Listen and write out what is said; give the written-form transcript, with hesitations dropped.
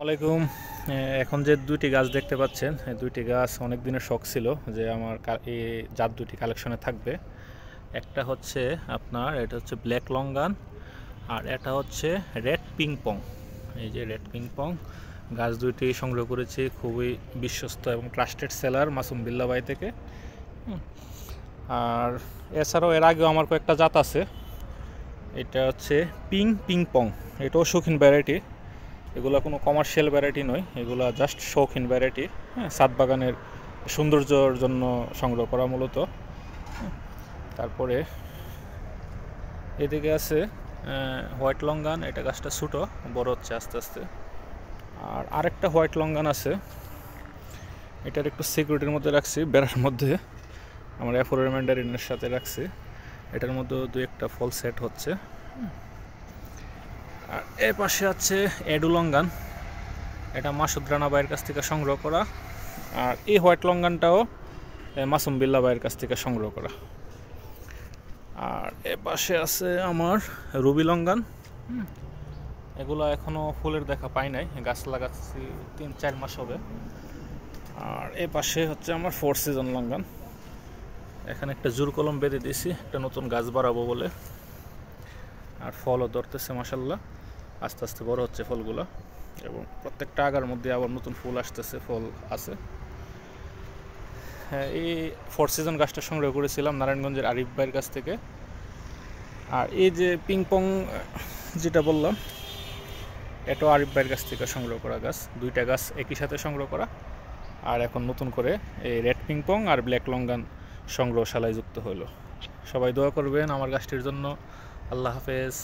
আলাইকুম। এখন যে দুইটি গাছ দেখতে পাচ্ছেন, এই দুইটি গাছ অনেক দিনের শখ ছিল যে আমার এই জাত দুইটি কালেকশনে থাকবে। একটা হচ্ছে এটা হচ্ছে ব্ল্যাক লঙ্গান, আর এটা হচ্ছে রেড পিংপং। এই যে রেড পিংপং গাছ দুইটি সংগ্রহ করেছি খুবই বিশ্বস্ত এবং ট্রাস্টেড সেলার মাসুম বিল্লা ভাই থেকে। আর এছাড়াও এর আগেও আমার কয়েকটা জাত আছে। এটা হচ্ছে পিংপং, এটাও শৌখিন ভ্যারাইটি। এগুলো কোনো কমার্শিয়াল ভ্যারাইটি নয়, এগুলো জাস্ট শৌখিন ভ্যারাইটি। ছাদ বাগানের সৌন্দর্যর জন্য সংগ্রহ করা মূলত। তারপরে এদিকে আছে হোয়াইট লঙ্গান, এটা গাছটা ছোটো, বড় হচ্ছে আস্তে আস্তে। আর আরেকটা হোয়াইট লঙ্গান আছে, এটার একটু সিকিউরিটির মধ্যে রাখছি, বেড়ার মধ্যে আমার অ্যাফোরের ম্যান্ডারিনের সাথে রাখছি। এটার মধ্যে দু একটা ফল সেট হচ্ছে। আর এর পাশে আছে এডু লঙ্গান, এটা মাসুদ রানা ভাইয়ের কাছ থেকে সংগ্রহ করা। আর এই হোয়াইট লঙ্গানটাও মাসুম বিল্লা ভাইয়ের কাছ থেকে সংগ্রহ করা। আর এ পাশে আছে আমার রুবি লঙ্গান। এগুলো এখনও ফুলের দেখা পাই নাই, গাছ লাগাচ্ছি 3-4 মাস হবে। আর এ পাশে হচ্ছে আমার 4 সিজন লঙ্গান। এখানে একটা জোর কলম বেঁধে দিয়েছি একটা নতুন গাছ বাড়াবো বলে। আর ফলও ধরতেছে মাশাল্লাহ, আস্তে আস্তে বড় হচ্ছে ফলগুলো, এবং প্রত্যেকটা আগার মধ্যে আবার নতুন ফুল আসতেছে, ফল আছে। হ্যাঁ, এই 4 সিজন গাছটা সংগ্রহ করেছিলাম নারায়ণগঞ্জের আরিফ ভাইয়ের কাছ থেকে। আর এই যে পিংপং যেটা বললাম, এটাও আরিফ ভাইয়ের কাছ থেকে সংগ্রহ করা গাছ। দুইটা গাছ একই সাথে সংগ্রহ করা। আর এখন নতুন করে এই রেড পিংপং আর ব্ল্যাক লঙ্গান সংগ্রহশালায় যুক্ত হলো। সবাই দোয়া করবেন আমার গাছটির জন্য। আল্লাহ হাফেজ।